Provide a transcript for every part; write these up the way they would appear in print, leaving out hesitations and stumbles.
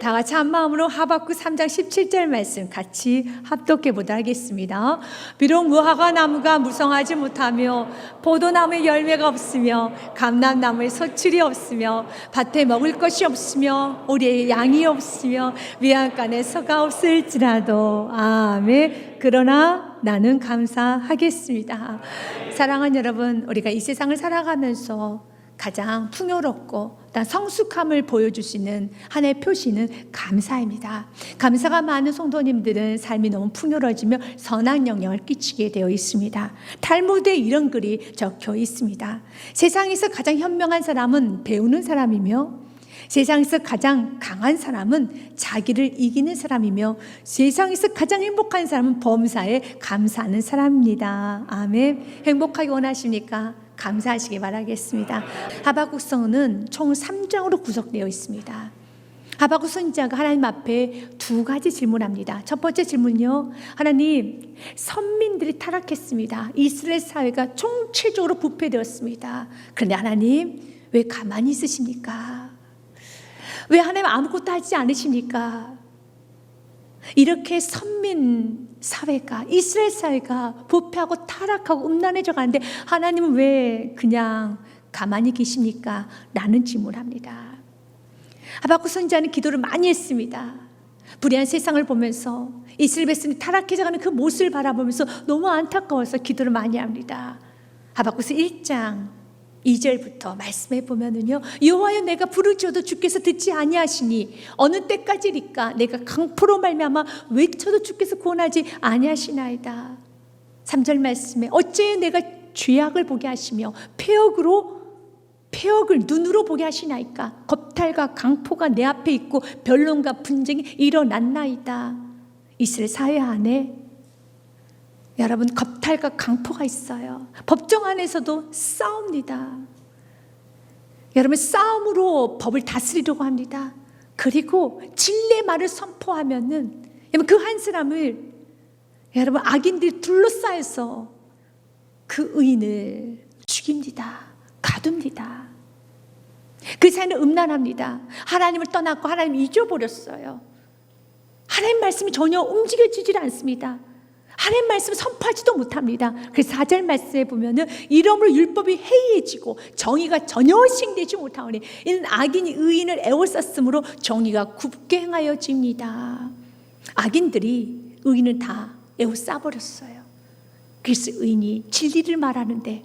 다 같이 한 마음으로 하박국 3장 17절 말씀 같이 합독해 보도록 하겠습니다. 비록 무화과 나무가 무성하지 못하며 포도나무에 열매가 없으며 감람나무에 소출이 없으며 밭에 먹을 것이 없으며 우리의 양이 없으며 위안간에 서가 없을지라도 아멘. 그러나 나는 감사하겠습니다. 사랑하는 여러분, 우리가 이 세상을 살아가면서 가장 풍요롭고 성숙함을 보여주시는 하나의 표시는 감사입니다. 감사가 많은 성도님들은 삶이 너무 풍요로워지며 선한 영향을 끼치게 되어 있습니다. 탈무드에 이런 글이 적혀 있습니다. 세상에서 가장 현명한 사람은 배우는 사람이며 세상에서 가장 강한 사람은 자기를 이기는 사람이며 세상에서 가장 행복한 사람은 범사에 감사하는 사람입니다. 아멘. 행복하게 원하십니까? 감사하시기 바라겠습니다. 하박국서는 총 3장으로 구성되어 있습니다. 하박국 선지자가 하나님 앞에 두 가지 질문합니다. 첫 번째 질문요, 하나님, 선민들이 타락했습니다. 이스라엘 사회가 총체적으로 부패되었습니다. 그런데 하나님, 왜 가만히 있으십니까? 왜 하나님 아무것도 하지 않으십니까? 이렇게 선민 사회가, 이스라엘 사회가 부패하고 타락하고 음란해져 가는데 하나님은 왜 그냥 가만히 계십니까? 라는 질문을 합니다. 하박국 선지자는 기도를 많이 했습니다. 불의한 세상을 보면서 이스라엘 백성이 타락해져 가는 그 모습을 바라보면서 너무 안타까워서 기도를 많이 합니다. 하박국서 1장 2절부터 말씀해 보면은요, 여호와여, 내가 부르짖어도 주께서 듣지 아니하시니 어느 때까지리까? 내가 강포로 말미암아 외쳐도 주께서 구원하지 아니하시나이다. 3절 말씀에 어찌 내가 죄악을 보게 하시며 폐역을 눈으로 보게 하시나이까? 겁탈과 강포가 내 앞에 있고 변론과 분쟁이 일어났나이다. 이스라엘 사회 안에 여러분, 겁탈과 강포가 있어요. 법정 안에서도 싸웁니다. 여러분, 싸움으로 법을 다스리려고 합니다. 그리고 진리의 말을 선포하면은 그 한 사람을 여러분, 악인들이 둘러싸여서 그 의인을 죽입니다. 가둡니다. 그 사이는 음란합니다. 하나님을 떠났고 하나님을 잊어버렸어요. 하나님 말씀이 전혀 움직여지질 않습니다. 하나님 말씀을 선포하지도 못합니다. 그래서 4절 말씀에 보면은 이러므로 율법이 해이해지고 정의가 전혀 시행되지 못하오니 이는 악인이 의인을 애워쌌으므로 정의가 굽게 행하여집니다. 악인들이 의인을 다 애워싸버렸어요. 그래서 의인이 진리를 말하는데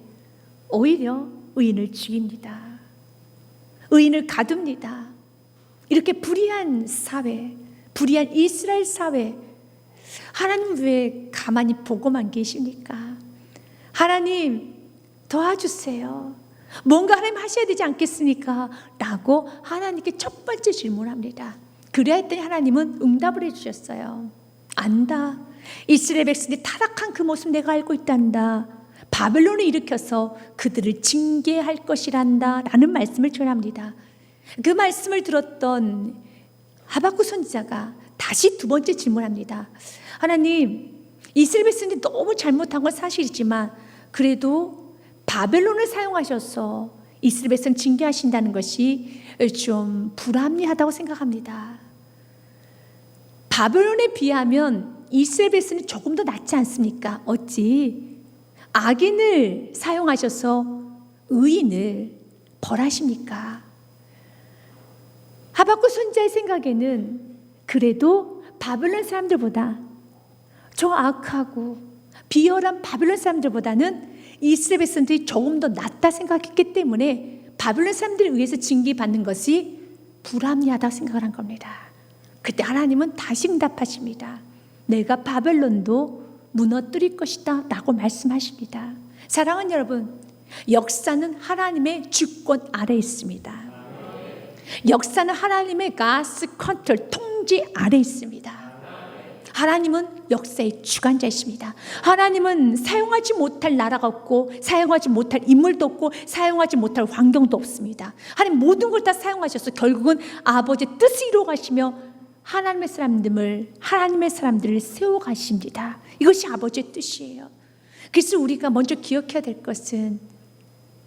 오히려 의인을 죽입니다. 의인을 가둡니다. 이렇게 불의한 사회, 불의한 이스라엘 사회, 하나님 왜 가만히 보고만 계십니까? 하나님 도와주세요. 뭔가 하나님 하셔야 되지 않겠습니까? 라고 하나님께 첫 번째 질문합니다. 그래야 했더니 하나님은 응답을 해주셨어요. 안다. 이스라엘 백성이 타락한 그 모습 내가 알고 있단다. 바벨론을 일으켜서 그들을 징계할 것이란다 라는 말씀을 전합니다. 그 말씀을 들었던 하박국 선지자가 다시 두 번째 질문합니다. 하나님, 이스라엘 백성이 너무 잘못한 건 사실이지만 그래도 바벨론을 사용하셔서 이스라엘 백성 징계하신다는 것이 좀 불합리하다고 생각합니다. 바벨론에 비하면 이스라엘 백성이 조금 더 낫지 않습니까? 어찌 악인을 사용하셔서 의인을 벌하십니까? 하박국 선지자의 생각에는 그래도 바벨론 사람들보다 저 악하고 비열한 바벨론 사람들보다는 이스라엘 백성들이 조금 더 낫다 생각했기 때문에 바벨론 사람들에 의해서 징계받는 것이 불합리하다고 생각을 한 겁니다. 그때 하나님은 다시 응답하십니다. 내가 바벨론도 무너뜨릴 것이다 라고 말씀하십니다. 사랑하는 여러분, 역사는 하나님의 주권 아래에 있습니다. 역사는 하나님의 가스 컨트롤 통제 아래에 있습니다. 하나님은 역사의 주관자이십니다. 하나님은 사용하지 못할 나라가 없고 사용하지 못할 인물도 없고 사용하지 못할 환경도 없습니다. 하나님 모든 걸 다 사용하셔서 결국은 아버지의 뜻을 이루어 가시며 하나님의 사람들을 세워 가십니다. 이것이 아버지의 뜻이에요. 그래서 우리가 먼저 기억해야 될 것은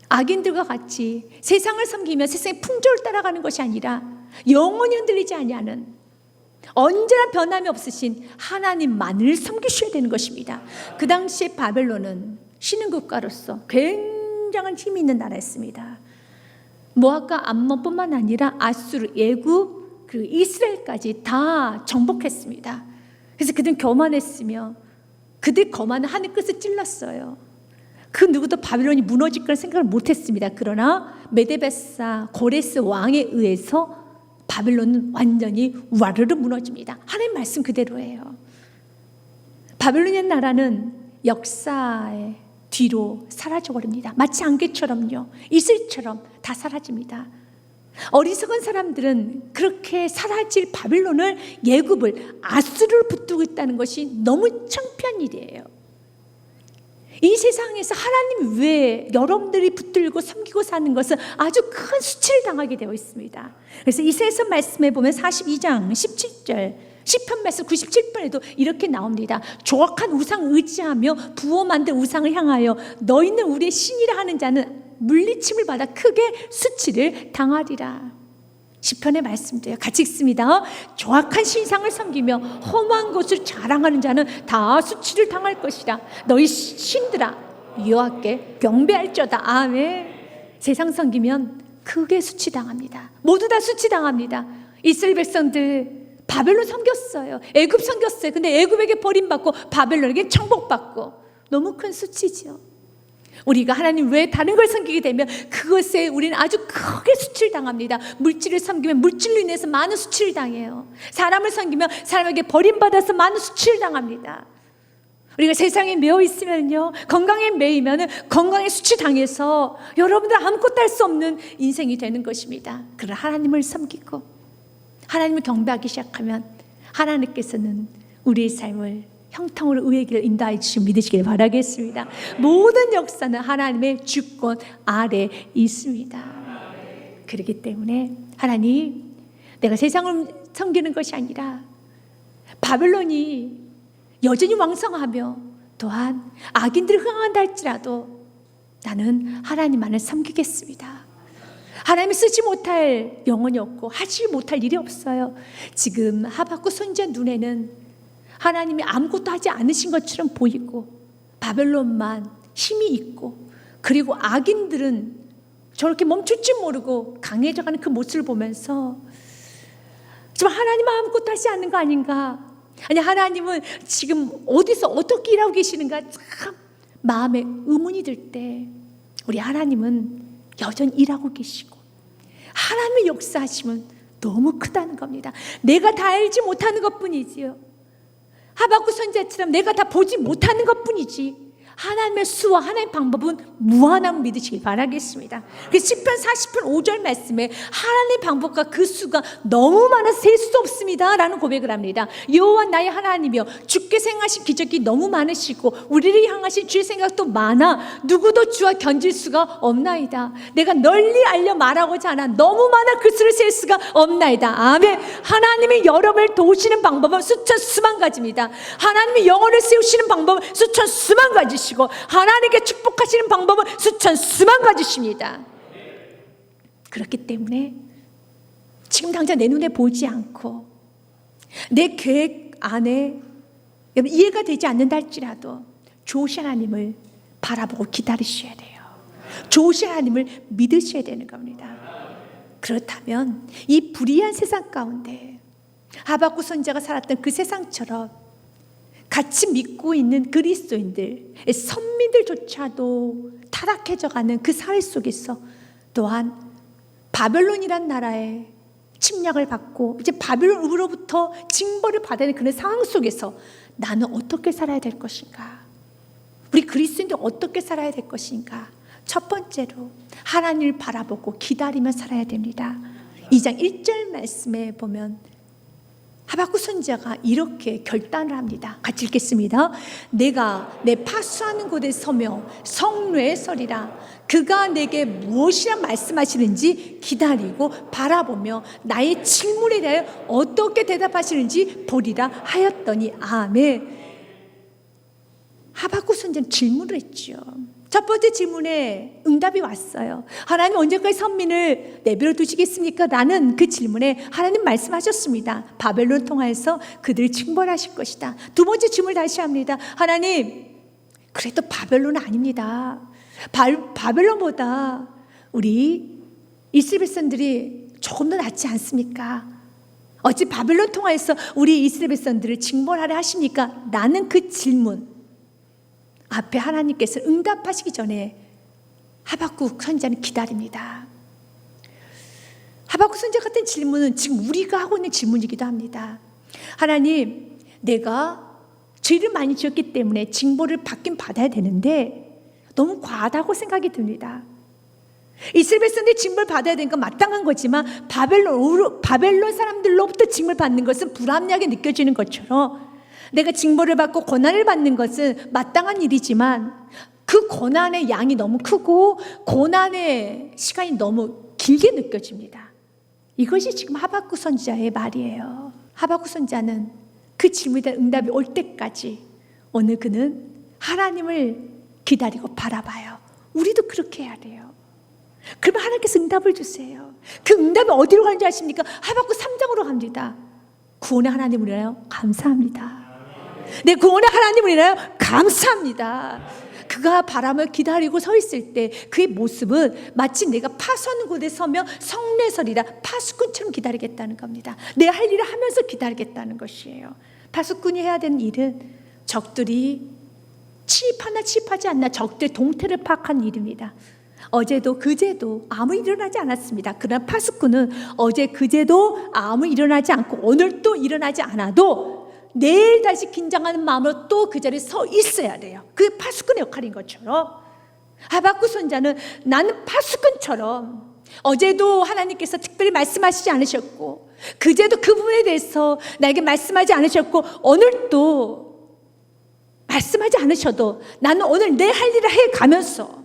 악인들과 같이 세상을 섬기며 세상의 풍조를 따라가는 것이 아니라 영원히 흔들리지 아니하는 언제나 변함이 없으신 하나님만을 섬기셔야 되는 것입니다. 그 당시에 바벨론은 신흥 국가로서 굉장한 힘이 있는 나라였습니다. 모압과 암몬뿐만 아니라 아수르, 애굽, 그리고 이스라엘까지 다 정복했습니다. 그래서 그들은 교만했으며 그들 거만은 하늘 끝을 찔렀어요. 그 누구도 바벨론이 무너질 거라 생각을 못했습니다. 그러나 메데베사 고레스 왕에 의해서 바벨론은 완전히 와르르 무너집니다. 하나님 말씀 그대로예요. 바벨론의 나라는 역사의 뒤로 사라져버립니다. 마치 안개처럼요, 이슬처럼 다 사라집니다. 어리석은 사람들은 그렇게 사라질 바벨론을, 예굽을, 아수르를 붙들고 있다는 것이 너무 창피한 일이에요. 이 세상에서 하나님 외에 여러분들이 붙들고 섬기고 사는 것은 아주 큰 수치를 당하게 되어 있습니다. 그래서 이사야서 말씀에 보면 42장 17절, 시편 말씀 97편에도 이렇게 나옵니다. 조악한 우상 의지하며 부어 만든 우상을 향하여 너희는 우리의 신이라 하는 자는 물리침을 받아 크게 수치를 당하리라. 시편의 말씀도요, 같이 읽습니다. 조악한 신상을 섬기며 험한 것을 자랑하는 자는 다 수치를 당할 것이라. 너희 신들아 여호와께 경배할지어다. 아멘. 세상 섬기면 크게 수치당합니다. 모두 다 수치당합니다. 이스라엘 백성들 바벨론 섬겼어요. 애굽 섬겼어요. 근데 애굽에게 버림받고 바벨론에게 청복받고 너무 큰 수치죠. 우리가 하나님 외에 다른 걸 섬기게 되면 그것에 우리는 아주 크게 수치를 당합니다. 물질을 섬기면 물질로 인해서 많은 수치를 당해요. 사람을 섬기면 사람에게 버림받아서 많은 수치를 당합니다. 우리가 세상에 매여 있으면요, 건강에 매이면 건강에 수치 당해서 여러분들 아무것도 할 수 없는 인생이 되는 것입니다. 그러나 하나님을 섬기고 하나님을 경배하기 시작하면 하나님께서는 우리의 삶을 형통으로 의의 길을 인도해 주시고 믿으시길 바라겠습니다. 모든 역사는 하나님의 주권 아래 있습니다. 그렇기 때문에 하나님, 내가 세상을 섬기는 것이 아니라 바벨론이 여전히 왕성하며 또한 악인들이 흥한다 할지라도 나는 하나님만을 섬기겠습니다. 하나님이 쓰지 못할 영혼이 없고 하지 못할 일이 없어요. 지금 하박국 선지자 눈에는 하나님이 아무것도 하지 않으신 것처럼 보이고 바벨론만 힘이 있고, 그리고 악인들은 저렇게 멈출 줄 모르고 강해져가는 그 모습을 보면서 지금 하나님은 아무것도 하지 않는 거 아닌가, 아니 하나님은 지금 어디서 어떻게 일하고 계시는가 참 마음에 의문이 들 때 우리 하나님은 여전히 일하고 계시고 하나님의 역사하심은 너무 크다는 겁니다. 내가 다 알지 못하는 것뿐이지요. 하박국 선지자처럼 내가 다 보지 못하는 것뿐이지 하나님의 수와 하나님의 방법은 무한함을 믿으시길 바라겠습니다. 시편 40편 5절 말씀에 하나님의 방법과 그 수가 너무 많아서 셀 수 없습니다 라는 고백을 합니다. 여호와 나의 하나님이여, 주께서 행하신 기적이 너무 많으시고 우리를 향하신 주의 생각도 많아 누구도 주와 견질 수가 없나이다. 내가 널리 알려 말하고자 하나 너무 많아 그 수를 셀 수가 없나이다. 아멘. 하나님이 여러분을 도우시는 방법은 수천 수만 가지입니다. 하나님이 영혼을 세우시는 방법은 수천 수만 가지, 하나님께 축복하시는 방법은 수천 수만 가지십니다. 그렇기 때문에 지금 당장 내 눈에 보이지 않고 내 계획 안에 이해가 되지 않는다 할지라도 좋으신 하나님을 바라보고 기다리셔야 돼요. 좋으신 하나님을 믿으셔야 되는 겁니다. 그렇다면 이 불의한 세상 가운데 하박국 선지자가 살았던 그 세상처럼 같이 믿고 있는 그리스도인들, 선민들조차도 타락해져가는 그 사회 속에서 또한 바벨론이란 나라의 침략을 받고 이제 바벨론으로부터 징벌을 받아야 하는 그런 상황 속에서 나는 어떻게 살아야 될 것인가? 우리 그리스도인들 어떻게 살아야 될 것인가? 첫 번째로 하나님을 바라보고 기다리며 살아야 됩니다. 2장 1절 말씀에 보면 하박국 선지자가 이렇게 결단을 합니다. 같이 읽겠습니다. 내가 내 파수하는 곳에 서며 성루에 서리라. 그가 내게 무엇이라 말씀하시는지 기다리고 바라보며 나의 질문에 대하여 어떻게 대답하시는지 보리라 하였더니 아멘. 하박국 선지자는 질문을 했죠. 첫 번째 질문에 응답이 왔어요. 하나님 언제까지 선민을 내버려 두시겠습니까? 라는 그 질문에 하나님 말씀하셨습니다. 바벨론 통하여서 그들을 징벌하실 것이다. 두 번째 질문을 다시 합니다. 하나님, 그래도 바벨론은 아닙니다. 바벨론보다 우리 이스라엘 백성들이 조금 더 낫지 않습니까? 어찌 바벨론 통하여서 우리 이스라엘 백성들을 징벌하려 하십니까? 라는 그 질문 앞에 하나님께서 응답하시기 전에 하박국 선지자는 기다립니다. 하박국 선지자 같은 질문은 지금 우리가 하고 있는 질문이기도 합니다. 하나님, 내가 죄를 많이 지었기 때문에 징벌을 받긴 받아야 되는데 너무 과하다고 생각이 듭니다. 이스라엘 백성들이 징벌 받아야 되는 건 마땅한 거지만 바벨론 사람들로부터 징벌 받는 것은 불합리하게 느껴지는 것처럼 내가 징벌을 받고 고난을 받는 것은 마땅한 일이지만 그 고난의 양이 너무 크고 고난의 시간이 너무 길게 느껴집니다. 이것이 지금 하박국 선지자의 말이에요. 하박국 선지자는 그 질문에 대한 응답이 올 때까지 오늘 그는 하나님을 기다리고 바라봐요. 우리도 그렇게 해야 돼요. 그러면 하나님께서 응답을 주세요. 그 응답이 어디로 가는지 아십니까? 하박국 3장으로 갑니다. 구원의 하나님을 인하여 감사합니다. 내 구원의 하나님을 인하여 감사합니다. 그가 바람을 기다리고 서 있을 때 그의 모습은 마치 내가 파수하는 곳에 서며 성례설이라 파수꾼처럼 기다리겠다는 겁니다. 내 할 일을 하면서 기다리겠다는 것이에요. 파수꾼이 해야 되는 일은 적들이 침입하나 침입하지 않나 적들의 동태를 파악하는 일입니다. 어제도 그제도 아무 일어나지 않았습니다. 그러나 파수꾼은 어제 그제도 아무 일어나지 않고 오늘 또 일어나지 않아도 내일 다시 긴장하는 마음으로 또 그 자리에 서 있어야 돼요. 그게 파수꾼의 역할인 것처럼 하박국 선지자는 나는 파수꾼처럼 어제도 하나님께서 특별히 말씀하시지 않으셨고 그제도 그 부분에 대해서 나에게 말씀하지 않으셨고 오늘도 말씀하지 않으셔도 나는 오늘 내 할 일을 해가면서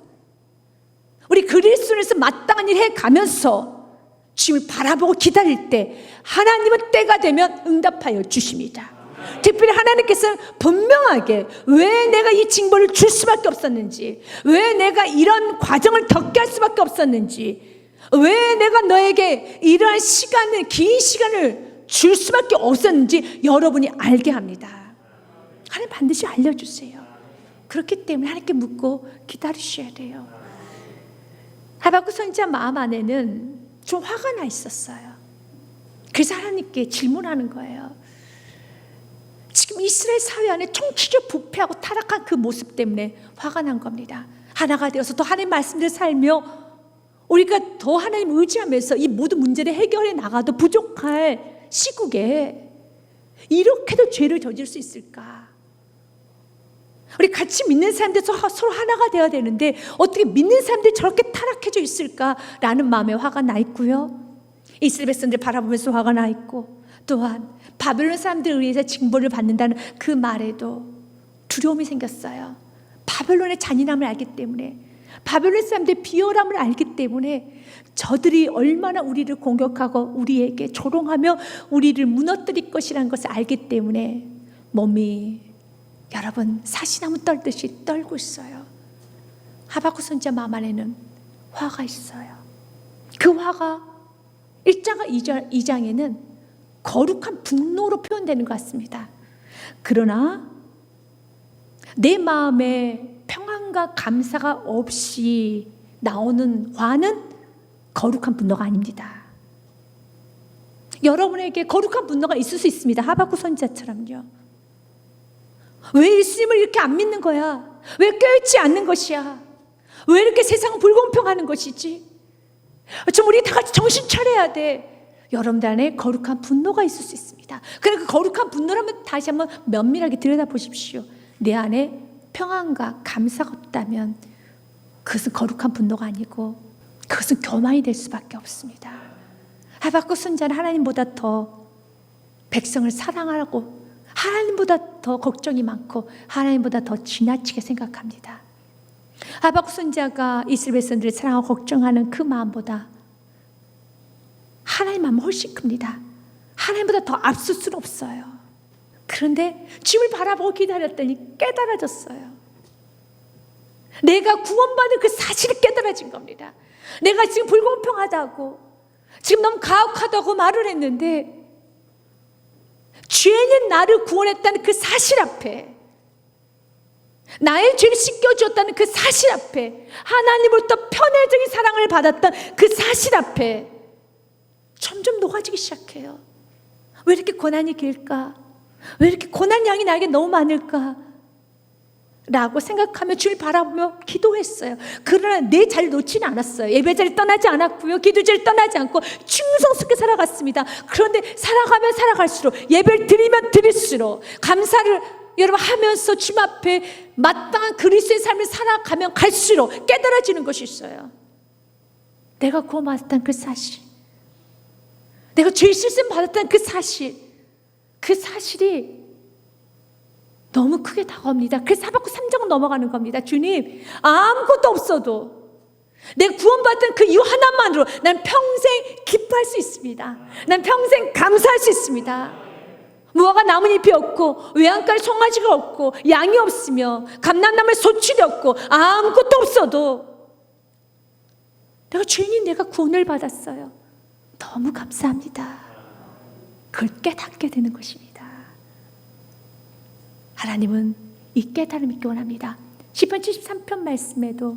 우리 그리스도에서 마땅한 일 해가면서 주님을 바라보고 기다릴 때 하나님은 때가 되면 응답하여 주십니다. 특별히 하나님께서는 분명하게 왜 내가 이 징벌을 줄 수밖에 없었는지, 왜 내가 이런 과정을 겪게 할 수밖에 없었는지, 왜 내가 너에게 이러한 시간을, 긴 시간을 줄 수밖에 없었는지 여러분이 알게 합니다. 하나님 반드시 알려주세요. 그렇기 때문에 하나님께 묻고 기다리셔야 돼요. 하박국 선지자 마음 안에는 좀 화가 나 있었어요. 그래서 하나님께 질문하는 거예요. 지금 이스라엘 사회 안에 총체적 부패하고 타락한 그 모습 때문에 화가 난 겁니다. 하나가 되어서 더 하나님 말씀대로 살며 우리가 더 하나님 의지하면서 이 모든 문제를 해결해 나가도 부족할 시국에 이렇게도 죄를 저질 수 있을까? 우리 같이 믿는 사람들 서로 하나가 되어야 되는데 어떻게 믿는 사람들이 저렇게 타락해져 있을까라는 마음에 화가 나 있고요. 이스라엘 백성들 바라보면서 화가 나 있고 또한 바벨론 사람들에 의해서 징벌을 받는다는 그 말에도 두려움이 생겼어요. 바벨론의 잔인함을 알기 때문에 바벨론 사람들의 비열함을 알기 때문에 저들이 얼마나 우리를 공격하고 우리에게 조롱하며 우리를 무너뜨릴 것이라는 것을 알기 때문에 몸이 여러분 사시나무 떨듯이 떨고 있어요. 하박국 선지자 마음 안에는 화가 있어요. 그 화가 1장과 2장에는 거룩한 분노로 표현되는 것 같습니다. 그러나 내 마음에 평안과 감사가 없이 나오는 화는 거룩한 분노가 아닙니다. 여러분에게 거룩한 분노가 있을 수 있습니다. 하박국 선지자처럼요. 왜 예수님을 이렇게 안 믿는 거야? 왜 깨어있지 않는 것이야? 왜 이렇게 세상은 불공평하는 것이지? 좀 우리 다 같이 정신 차려야 돼. 여러분들 안에 거룩한 분노가 있을 수 있습니다. 그러니까 그 거룩한 분노를 한번 다시 한번 면밀하게 들여다보십시오. 내 안에 평안과 감사가 없다면 그것은 거룩한 분노가 아니고 그것은 교만이 될 수밖에 없습니다. 하박국 선지자는 하나님보다 더 백성을 사랑하고 하나님보다 더 걱정이 많고 하나님보다 더 지나치게 생각합니다. 하박국 선지자가 이스라엘 백성들을 사랑하고 걱정하는 그 마음보다 하나님 마음은 훨씬 큽니다. 하나님보다 더 앞설 수는 없어요. 그런데 주님을 바라보고 기다렸더니 깨달아졌어요. 내가 구원받은 그 사실이 깨달아진 겁니다. 내가 지금 불공평하다고, 지금 너무 가혹하다고 말을 했는데, 죄는 나를 구원했다는 그 사실 앞에, 나의 죄를 씻겨주었다는 그 사실 앞에, 하나님으로부터 편애적인 사랑을 받았던 그 사실 앞에 점점 녹아지기 시작해요. 왜 이렇게 고난이 길까? 왜 이렇게 고난 양이 나에게 너무 많을까? 라고 생각하며 주를 바라보며 기도했어요. 그러나 내 자리를 놓지는 않았어요. 예배 자리를 떠나지 않았고요, 기도 자리를 떠나지 않고 충성스럽게 살아갔습니다. 그런데 살아가면 살아갈수록, 예배를 드리면 드릴수록, 감사를 여러분 하면서 주님 앞에 마땅한 그리스도의 삶을 살아가면 갈수록 깨달아지는 것이 있어요. 내가 구원받았다는 그 사실, 내가 죄 씻음 받았다는 그 사실, 그 사실이 너무 크게 다가옵니다. 그래서 하박국 3장은 넘어가는 겁니다. 주님, 아무것도 없어도 내가 구원받은 그 이유 하나만으로 난 평생 기뻐할 수 있습니다. 난 평생 감사할 수 있습니다. 무화과 나뭇잎이 없고, 외양간 송아지가 없고, 양이 없으며, 감람나무에 소출이 없고, 아무것도 없어도 내가 주인이, 내가 구원을 받았어요. 너무 감사합니다. 그걸 깨닫게 되는 것입니다. 하나님은 이 깨달음을 있기 원합니다. 시편 73편 말씀에도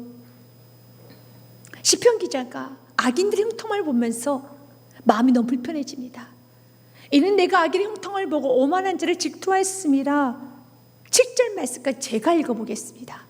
시편 기자가 악인들의 형통을 보면서 마음이 너무 불편해집니다. 이는 내가 악인의 형통을 보고 오만한 자를 질투하였음이라. 7절 말씀까지 제가 읽어보겠습니다.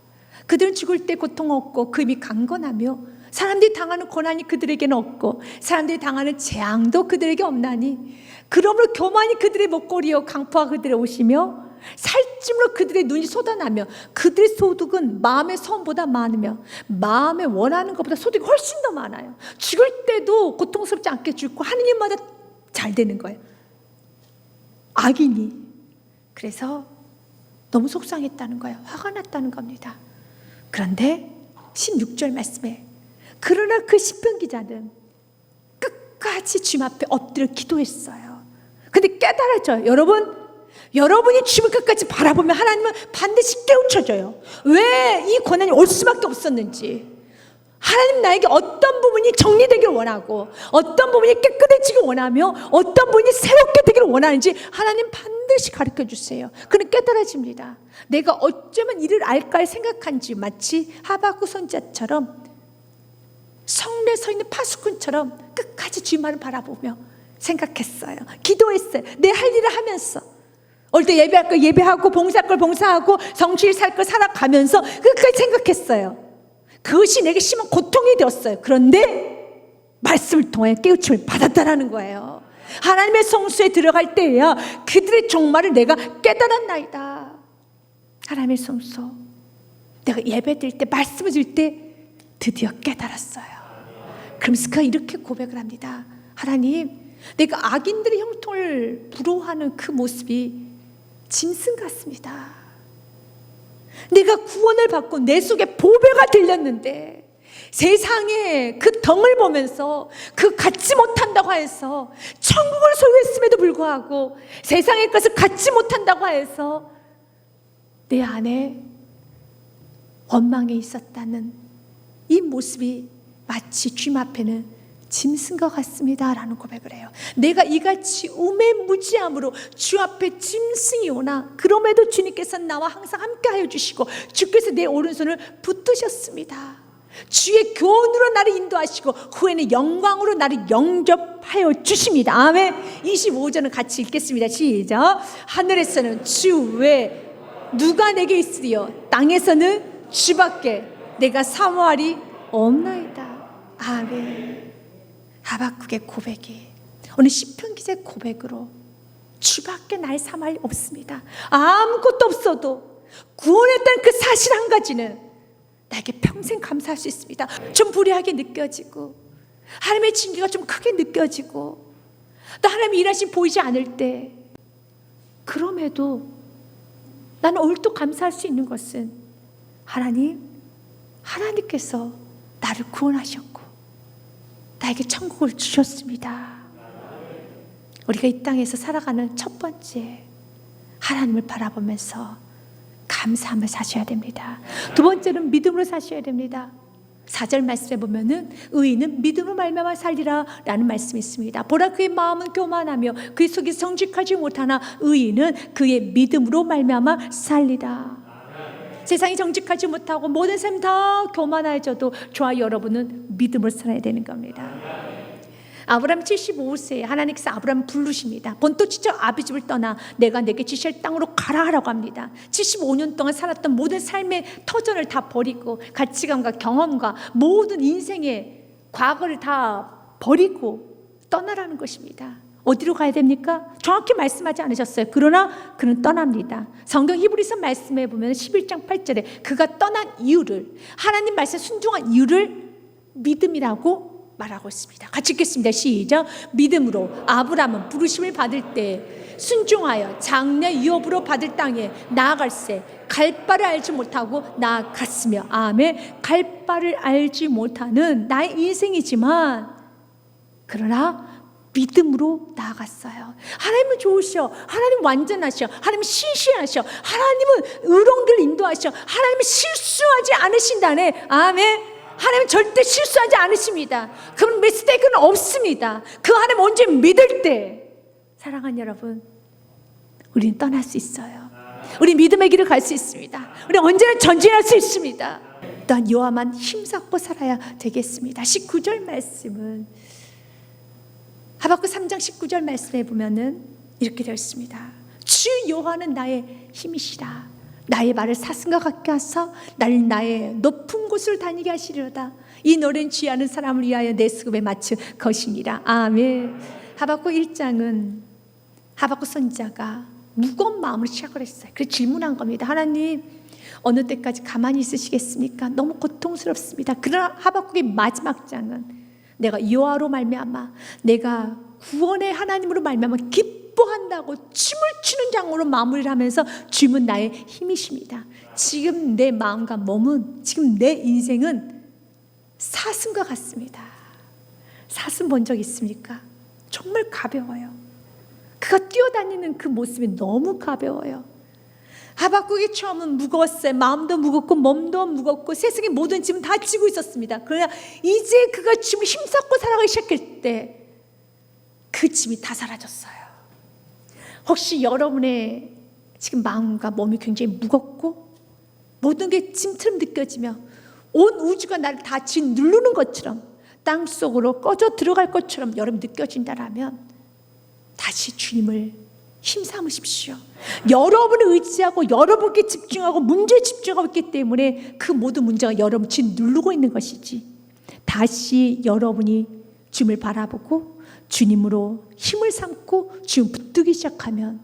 그들은 죽을 때 고통 없고 그 입이 강건하며 사람들이 당하는 고난이 그들에게는 없고 사람들이 당하는 재앙도 그들에게 없나니 그러므로 교만이 그들의 목걸이요 강포가 그들의 옷이며 살찜으로 그들의 눈이 쏟아나며 그들의 소득은 마음의 소원보다 많으며 마음에 원하는 것보다 소득이 훨씬 더 많아요. 죽을 때도 고통스럽지 않게 죽고 하느님마다 잘 되는 거예요. 악인이. 그래서 너무 속상했다는 거예요. 화가 났다는 겁니다. 그런데 16절 말씀에 그러나 그 시편 기자는 끝까지 주님 앞에 엎드려 기도했어요. 근데 깨달아져요. 여러분이 주님을 끝까지 바라보면 하나님은 반드시 깨우쳐줘요. 왜 이 고난이 올 수밖에 없었는지, 하나님 나에게 어떤 부분이 정리되길 원하고 어떤 부분이 깨끗해지길 원하며 어떤 부분이 새롭게 되기를 원하는지 하나님 반드시 가르쳐 주세요. 그는 깨달아집니다. 내가 어쩌면 이를 알까 생각한지, 마치 하박국 선지자처럼 성내에 서 있는 파수꾼처럼 끝까지 주님만을 바라보며 생각했어요. 기도했어요. 내 할 일을 하면서, 올 때 예배할 거 예배하고 봉사할 걸 봉사하고 성실히 살 걸 살아가면서 끝까지 생각했어요. 그것이 내게 심한 고통이 되었어요. 그런데 말씀을 통해 깨우침을 받았다라는 거예요. 하나님의 성수에 들어갈 때에야 그들의 종말을 내가 깨달았나이다. 하나님의 성수, 내가 예배 드릴 때, 말씀을 드릴 때 드디어 깨달았어요. 그러면서 그가 이렇게 고백을 합니다. 하나님, 내가 악인들의 형통을 부러워하는 그 모습이 짐승 같습니다. 내가 구원을 받고 내 속에 보배가 들렸는데 세상에 그 덩을 보면서 그 갖지 못한다고 해서 천국을 소유했음에도 불구하고 세상의 것을 갖지 못한다고 해서 내 안에 원망에 있었다는 이 모습이 마치 주님 앞에는 짐승과 같습니다 라는 고백을 해요. 내가 이같이 우매무지함으로 주 앞에 짐승이 오나 그럼에도 주님께서 나와 항상 함께 하여 주시고 주께서 내 오른손을 붙드셨습니다. 주의 교훈으로 나를 인도하시고 후에는 영광으로 나를 영접하여 주십니다. 아멘. 25절은 같이 읽겠습니다. 시작. 하늘에서는 주 외에 누가 내게 있으리요, 땅에서는 주밖에 내가 사모하리 없나이다. 아멘. 하박국의 고백이 오늘 시편 기자의 고백으로 주밖에 날 사모할 없습니다. 아무것도 없어도 구원했다는 그 사실 한 가지는 나에게 평생 감사할 수 있습니다. 좀 불의하게 느껴지고 하나님의 징계가 좀 크게 느껴지고 또 하나님의 일하심 보이지 않을 때, 그럼에도 나는 오늘도 감사할 수 있는 것은 하나님께서 나를 구원하셨고 나에게 천국을 주셨습니다. 우리가 이 땅에서 살아가는 첫 번째, 하나님을 바라보면서 감사함을 사셔야 됩니다. 두 번째는 믿음으로 사셔야 됩니다. 4절 말씀에 보면은 의인은 믿음으로 말미암아 살리라 라는 말씀이 있습니다. 보라 그의 마음은 교만하며 그의 속이 정직하지 못하나 의인은 그의 믿음으로 말미암아 살리라. 세상이 정직하지 못하고 모든 사람이 다 교만해져도 저와 여러분은 믿음으로 살아야 되는 겁니다. 아브라함 75세에 하나님께서 아브라함을 부르십니다. 본토 지쳐 아비 집을 떠나 내가 내게 지시할 땅으로 가라 하라고 합니다. 75년 동안 살았던 모든 삶의 터전을 다 버리고 가치관과 경험과 모든 인생의 과거를 다 버리고 떠나라는 것입니다. 어디로 가야 됩니까? 정확히 말씀하지 않으셨어요. 그러나 그는 떠납니다. 성경 히브리서 말씀에 보면 11장 8절에 그가 떠난 이유를, 하나님 말씀에 순종한 이유를 믿음이라고 말하고 있습니다. 같이 읽겠습니다. 시작. 믿음으로 아브라함은 부르심을 받을 때 순종하여 장래 유업으로 받을 땅에 나아갈새 갈 바를 알지 못하고 나아갔으며. 아멘. 갈 바를 알지 못하는 나의 인생이지만 그러나 믿음으로 나아갔어요. 하나님은 좋으셔. 하나님 완전하셔. 하나님 신실하셔. 하나님은 의로운들 인도하셔. 하나님은 실수하지 않으신다네. 아멘. 하나님은 절대 실수하지 않으십니다. 그런 미스테이크는 없습니다. 그 하나님 언제 믿을 때, 사랑하는 여러분, 우리는 떠날 수 있어요. 우리 믿음의 길을 갈 수 있습니다. 우리 언제나 전진할 수 있습니다. 또한 여호와만 힘잡고 살아야 되겠습니다. 19절 말씀은 하박국 3장 19절 말씀에 보면은 이렇게 되어 있습니다. 주 여호와는 나의 힘이시라. 나의 말을 사슴과 같게 하사 나를 나의 높은 곳을 다니게 하시리로다. 이 노래는 취하는 사람을 위하여 내 수급에 맞춘 것이니라. 아멘. 하박국 1장은 하박국 선지자가 무거운 마음으로 시작을 했어요. 그래서 질문한 겁니다. 하나님, 어느 때까지 가만히 있으시겠습니까? 너무 고통스럽습니다. 그러나 하박국의 마지막 장은 내가 여호와로 말미암아 내가 구원의 하나님으로 말미암아 기뻐한다고 춤을 추는 장으로 마무리를 하면서 주님은 나의 힘이십니다. 지금 내 마음과 몸은, 지금 내 인생은 사슴과 같습니다. 사슴 본 적 있습니까? 정말 가벼워요. 그가 뛰어다니는 그 모습이 너무 가벼워요. 하박국의 처음은 무거웠어요. 마음도 무겁고 몸도 무겁고 세상의 모든 짐은 다 지고 있었습니다. 그러나 이제 그가 짐을 힘쓰고 살아가기 시작할 때 그 짐이 다 사라졌어요. 혹시 여러분의 지금 마음과 몸이 굉장히 무겁고 모든 게 짐처럼 느껴지며 온 우주가 나를 다 짓누르는 것처럼 땅속으로 꺼져 들어갈 것처럼 여러분 느껴진다라면 다시 주님을 힘삼으십시오. 여러분을 의지하고 여러분께 집중하고 문제에 집중하고 있기 때문에 그 모든 문제가 여러분 짓누르고 있는 것이지, 다시 여러분이 주님을 바라보고 주님으로 힘을 삼고 주님 붙들기 시작하면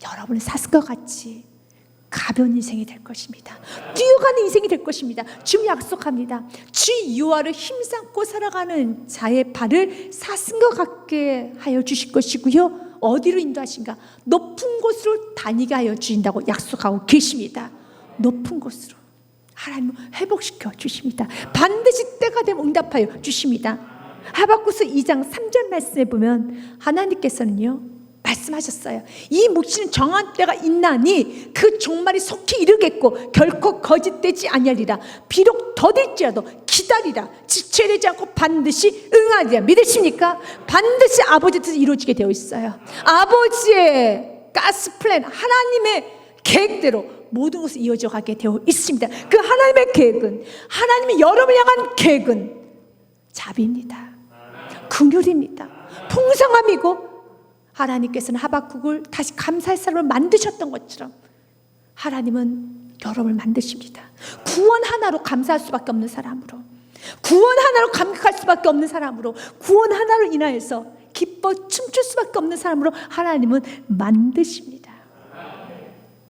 여러분은 사슴과 같이 가벼운 인생이 될 것입니다. 뛰어가는 인생이 될 것입니다. 주님 약속합니다. 주 여호와를 힘삼고 살아가는 자의 발을 사슴과 같게 하여 주실 것이고요. 어디로 인도하신가? 높은 곳으로 다니게 하여 주신다고 약속하고 계십니다. 높은 곳으로 하나님은 회복시켜 주십니다. 반드시 때가 되면 응답하여 주십니다. 하박국서 2장 3절 말씀에 보면 하나님께서는요 말씀하셨어요. 이 묵시는 정한 때가 있나니 그 종말이 속히 이르겠고 결코 거짓되지 아니하리라. 비록 더딜지라도 기다리라. 지체되지 않고 반드시 응하리라. 믿으십니까? 반드시 아버지의 뜻이 이루어지게 되어 있어요. 아버지의 가스 플랜, 하나님의 계획대로 모든 것이 이어져 가게 되어 있습니다. 그 하나님의 계획은, 하나님이 여러분을 향한 계획은 자비입니다. 긍휼입니다. 풍성함이고, 하나님께서는 하박국을 다시 감사할 사람을 만드셨던 것처럼 하나님은 여러분을 만드십니다. 구원 하나로 감사할 수밖에 없는 사람으로, 구원 하나로 감격할 수밖에 없는 사람으로, 구원 하나로 인하여서 기뻐 춤출 수밖에 없는 사람으로 하나님은 만드십니다.